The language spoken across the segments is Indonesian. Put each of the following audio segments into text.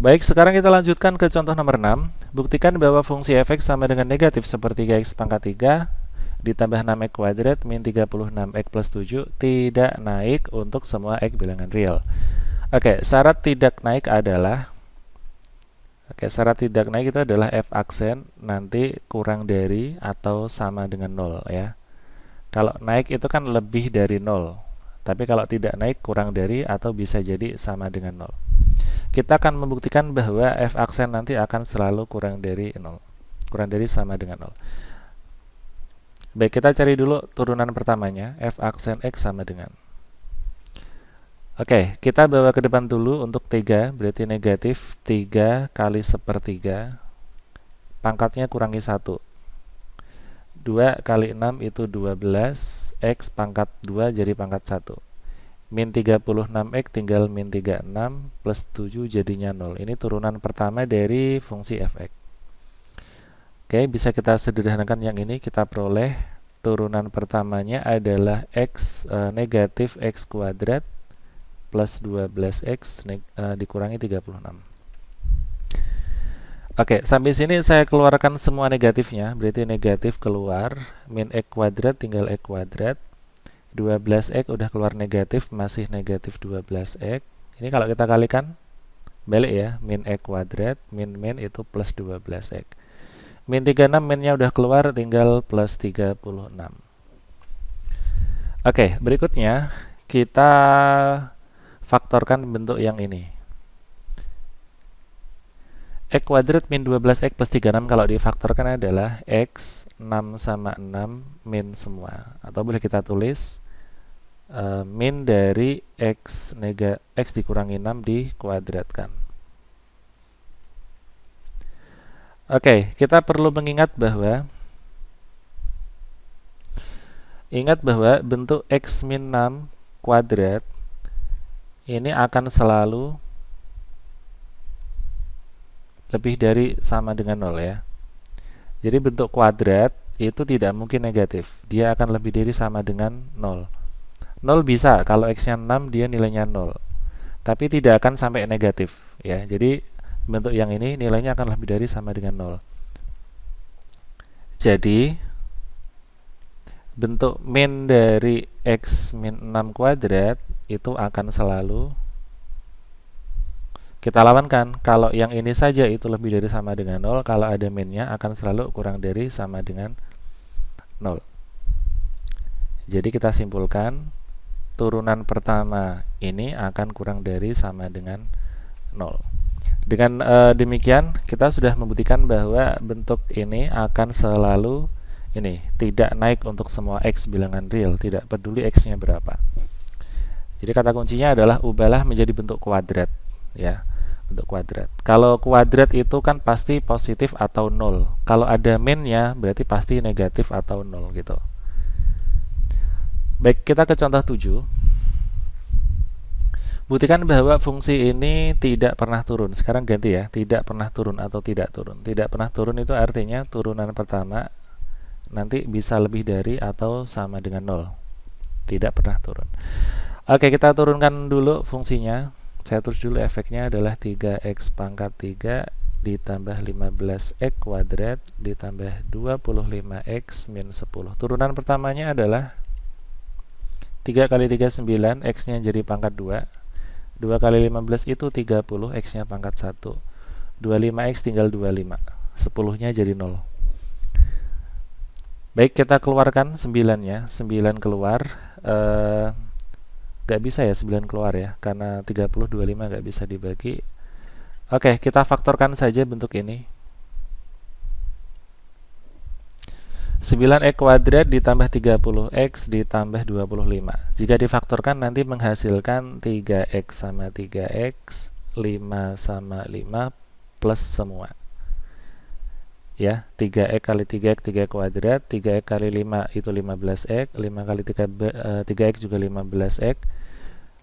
Baik, sekarang kita lanjutkan ke contoh nomor 6. Buktikan bahwa fungsi f(x) sama dengan negatif sepertiga x pangkat 3 ditambah 6x kuadrat min 36x plus 7 tidak naik untuk semua x bilangan real. Syarat tidak naik itu adalah f aksen nanti kurang dari atau sama dengan 0 ya. Kalau naik itu kan lebih dari 0. Tapi kalau tidak naik kurang dari atau bisa jadi sama dengan 0. Kita akan membuktikan bahwa f aksen nanti akan selalu kurang dari 0. Kurang dari sama dengan 0. Baik, kita cari dulu turunan pertamanya. F aksen x sama dengan. Kita bawa ke depan dulu untuk 3. Berarti negatif 3 kali sepertiga. Pangkatnya kurangi 1. 2 kali 6 itu 12. X pangkat 2 jadi pangkat 1. Min 36x tinggal min 36 plus 7 jadinya 0. Ini turunan pertama dari fungsi fx. Bisa kita sederhanakan yang ini. Kita peroleh turunan pertamanya adalah x negatif x kuadrat plus 12x dikurangi 36. Sampai sini saya keluarkan semua negatifnya. Berarti negatif keluar, min x kuadrat tinggal x kuadrat. 12x udah keluar negatif, masih negatif 12x. Ini kalau kita kalikan balik ya, min x kuadrat min itu plus 12x. Min 36 minnya udah keluar, tinggal plus 36. Berikutnya kita faktorkan bentuk yang ini. X kuadrat min 12x plus 36 kalau difaktorkan adalah x 6 sama 6 min semua. Atau boleh kita tulis min dari x dikurangi 6 dikuadratkan. Kita perlu mengingat bahwa bentuk x min 6 kuadrat ini akan selalu lebih dari sama dengan 0 ya. Jadi bentuk kuadrat itu tidak mungkin negatif. Dia akan lebih dari sama dengan 0. 0 bisa, kalau x-nya 6 dia nilainya 0. Tapi tidak akan sampai negatif ya. Jadi bentuk yang ini nilainya akan lebih dari sama dengan 0. Jadi bentuk min dari x min 6 kuadrat itu akan selalu kita lawankan. Kalau yang ini saja itu lebih dari sama dengan 0, kalau ada minnya akan selalu kurang dari sama dengan 0. Jadi kita simpulkan turunan pertama ini akan kurang dari sama dengan 0. Dengan demikian kita sudah membuktikan bahwa bentuk ini akan selalu tidak naik untuk semua x bilangan real, tidak peduli x-nya berapa. Jadi kata kuncinya adalah ubahlah menjadi bentuk kuadrat ya, bentuk kuadrat. Kalau kuadrat itu kan pasti positif atau 0. Kalau ada minnya berarti pasti negatif atau 0 gitu. Baik, kita ke contoh 7. Buktikan bahwa fungsi ini tidak pernah turun. Sekarang ganti ya, tidak pernah turun atau tidak turun. Tidak pernah turun itu artinya turunan pertama nanti bisa lebih dari atau sama dengan 0. Tidak pernah turun. Kita turunkan dulu fungsinya. Saya tulis dulu efeknya adalah 3x pangkat 3 ditambah 15x kuadrat ditambah 25x min 10. Turunan pertamanya adalah 3 kali 3 9, x-nya jadi pangkat 2. 2 kali 15 itu 30, x-nya pangkat 1. 25x tinggal 25. 10-nya jadi 0. Baik, kita keluarkan 9-nya. 9 keluar. Gak bisa ya 9 keluar ya, karena 30 25 gak bisa dibagi. Kita faktorkan saja bentuk ini. 9x kuadrat ditambah 30x ditambah 25. Jika difaktorkan nanti menghasilkan 3x sama 3x, 5 sama 5 plus semua. Ya, 3x kali 3x 3 kuadrat, 3x kali 5 itu 15x, 5 kali 3x juga 15x.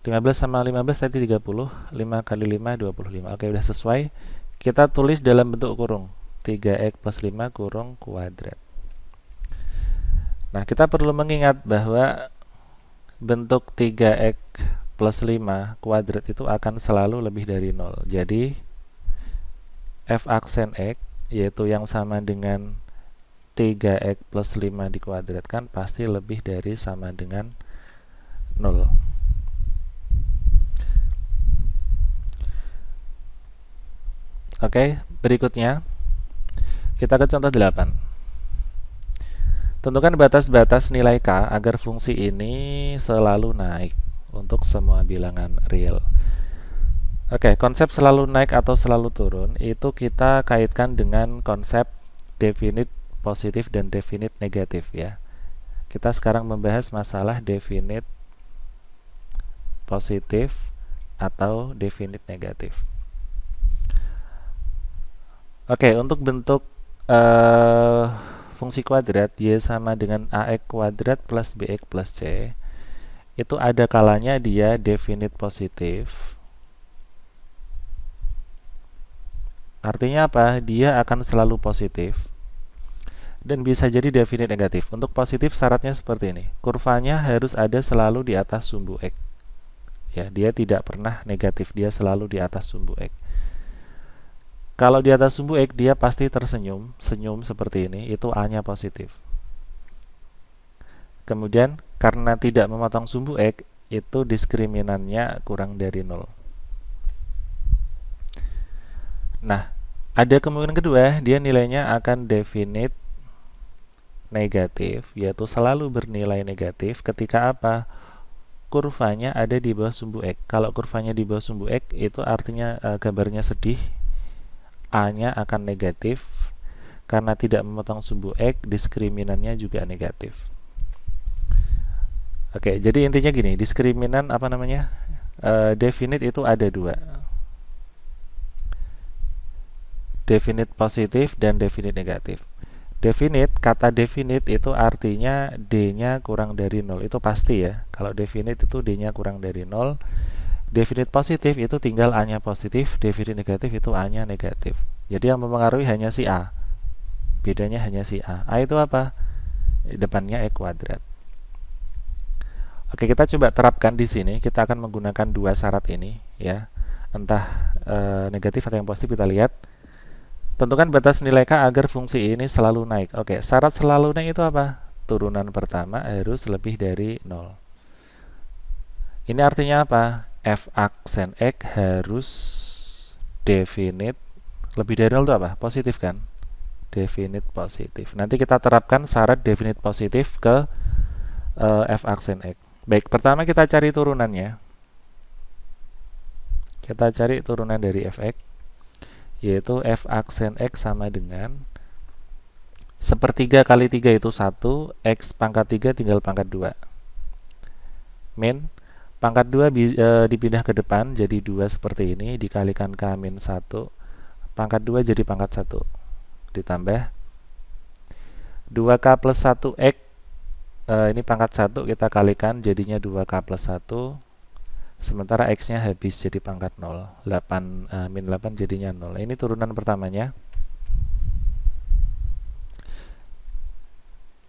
15 sama 15 tadi 30, 5 kali 5 25. Udah sesuai. Kita tulis dalam bentuk kurung. 3x plus 5 kurung kuadrat. Nah, kita perlu mengingat bahwa bentuk 3x plus 5 kuadrat itu akan selalu lebih dari 0. Jadi, f aksen x, yaitu yang sama dengan 3x plus 5 dikuadratkan, pasti lebih dari sama dengan 0. Oke, berikutnya kita ke contoh 8. Tentukan batas-batas nilai K agar fungsi ini selalu naik untuk semua bilangan real. Oke, konsep selalu naik atau selalu turun itu kita kaitkan dengan konsep definite positif dan definite negatif ya. Kita sekarang membahas masalah definite positif atau definite negatif. Oke, untuk bentuk fungsi kuadrat y sama dengan ax kuadrat plus bx plus c, itu ada kalanya dia definite positif. Artinya apa? Dia akan selalu positif. Dan bisa jadi definite negatif. Untuk positif syaratnya seperti ini. Kurvanya harus ada selalu di atas sumbu x. Ya, dia tidak pernah negatif, dia selalu di atas sumbu x. Kalau di atas sumbu x dia pasti tersenyum, senyum seperti ini, itu A-nya positif. Kemudian karena tidak memotong sumbu x, itu diskriminannya kurang dari 0. Nah, ada kemungkinan kedua, dia nilainya akan definite negatif, yaitu selalu bernilai negatif ketika apa? Kurvanya ada di bawah sumbu x. Kalau kurvanya di bawah sumbu x, itu artinya gambarnya sedih, A-nya akan negatif. Karena tidak memotong sumbu x, diskriminannya juga negatif. Oke, jadi intinya gini, diskriminan apa namanya? Definite itu ada dua. Definite positif dan definite negatif. Definite, kata definite itu artinya D-nya kurang dari 0. Itu pasti ya. Kalau definite itu D-nya kurang dari 0. Definite positif itu tinggal A-nya positif, definite negatif itu A-nya negatif. Jadi yang mempengaruhi hanya si A. Bedanya hanya si A. A itu apa? Depannya E kuadrat. Oke, kita coba terapkan di sini. Kita akan menggunakan dua syarat ini ya. Entah negatif atau yang positif, kita lihat. Tentukan batas nilai K agar fungsi ini selalu naik. Oke, syarat selalu naik itu apa? Turunan pertama harus lebih dari 0. Ini artinya apa? F aksen x harus definite lebih dari 0 itu apa? Positif kan? Definite positif. Nanti kita terapkan syarat definite positif ke f aksen x. Baik, pertama kita cari turunannya. Kita cari turunan dari fx, yaitu f aksen x sama dengan sepertiga kali 3 itu 1, x pangkat 3 tinggal pangkat 2. Min pangkat 2 dipindah ke depan jadi 2 seperti ini, dikalikan k min 1, pangkat 2 jadi pangkat 1, ditambah 2k plus 1x, ini pangkat 1 kita kalikan jadinya 2k plus 1, sementara x nya habis jadi pangkat 0, 8 min 8 jadinya 0. Ini turunan pertamanya.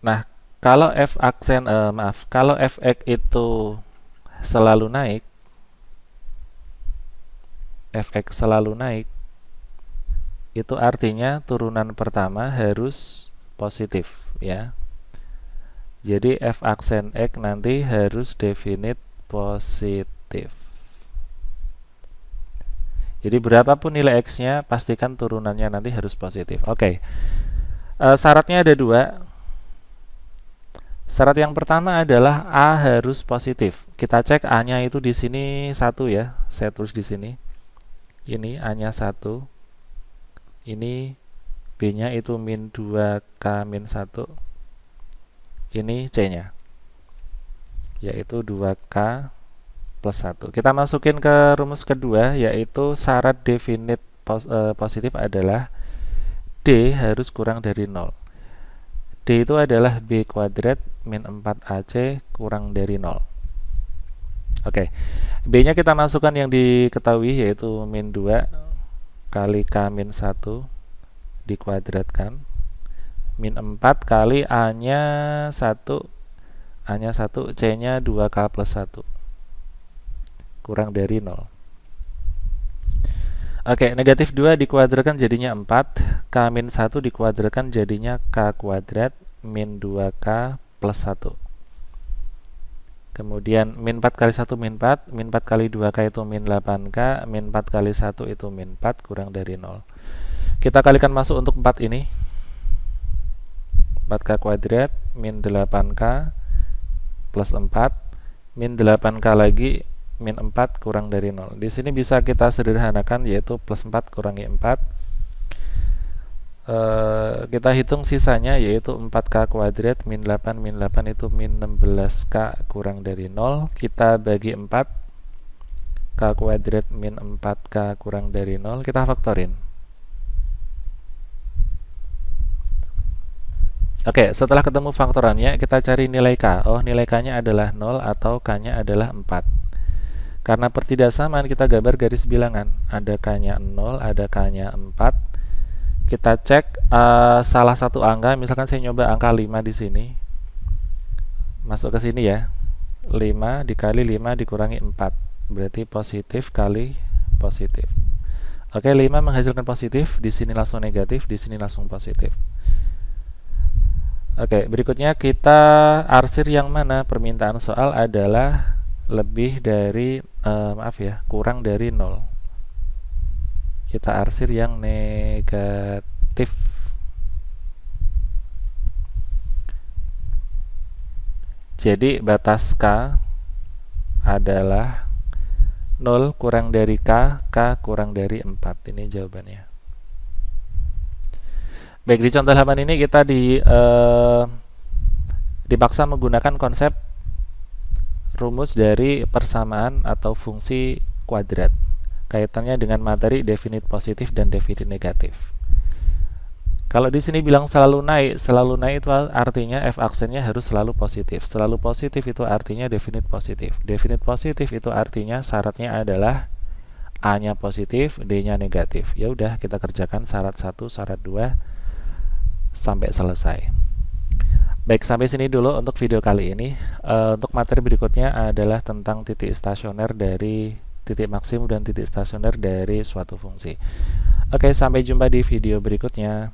Nah, kalau kalau fx itu selalu naik, fx selalu naik, itu artinya turunan pertama harus positif ya. Jadi f aksen x nanti harus definite positif. Jadi berapapun nilai x-nya, pastikan turunannya nanti harus positif. Oke, syaratnya ada dua. Syarat yang pertama adalah A harus positif. Kita cek A-nya itu di sini 1 ya. Saya tulis di sini. Ini A-nya 1. Ini B-nya itu min 2K min 1. Ini C-nya, yaitu 2K plus 1. Kita masukin ke rumus kedua, yaitu syarat definite positif adalah D harus kurang dari 0. D itu adalah B kuadrat min 4AC kurang dari 0. Oke, B-nya kita masukkan yang diketahui, yaitu min 2 kali K min 1 dikuadratkan min 4 kali A-nya 1, A-nya 1, C-nya 2K plus 1 kurang dari 0. Oke, negatif 2 dikuadratkan jadinya 4, K min 1 dikuadratkan jadinya K kuadrat min 2K plus 1. Kemudian min 4 kali 1 min 4, min 4 kali 2K itu min 8K, min 4 kali 1 itu min 4 kurang dari 0. Kita kalikan masuk untuk 4 ini. 4K kuadrat min 8K plus 4, min 8K lagi, min 4 kurang dari 0. Di sini bisa kita sederhanakan, yaitu plus 4 kurangi 4. Kita hitung sisanya, yaitu 4K kuadrat min 8 itu min 16K kurang dari 0. Kita bagi 4, K kuadrat min 4K kurang dari 0, kita faktorin. Oke, setelah ketemu faktorannya, kita cari nilai K. Oh, nilai K-nya adalah 0 atau K-nya adalah 4. Karena pertidaksamaan, kita gambar garis bilangan. Ada K-nya 0, ada K-nya 4. Kita cek salah satu angka, misalkan saya nyoba angka 5 di sini. Masuk ke sini ya. 5 dikali 5 dikurangi 4. Berarti positif kali positif. Oke, 5 menghasilkan positif, di sini langsung negatif, di sini langsung positif. Oke, berikutnya kita arsir yang mana? Permintaan soal adalah lebih dari, kurang dari 0. Kita arsir yang negatif. Jadi batas K adalah 0 kurang dari K, K kurang dari 4. Ini jawabannya. Baik, di contoh halaman ini kita dipaksa menggunakan konsep rumus dari persamaan atau fungsi kuadrat. Kaitannya dengan materi definit positif dan definit negatif. Kalau di sini bilang selalu naik itu artinya f aksennya harus selalu positif. Selalu positif itu artinya definit positif. Definit positif itu artinya syaratnya adalah A-nya positif, D-nya negatif. Ya udah, kita kerjakan syarat 1, syarat 2 sampai selesai. Baik, sampai sini dulu untuk video kali ini. Untuk materi berikutnya adalah tentang titik stasioner dari titik maksimum dan titik stasioner dari suatu fungsi. Oke, sampai jumpa di video berikutnya.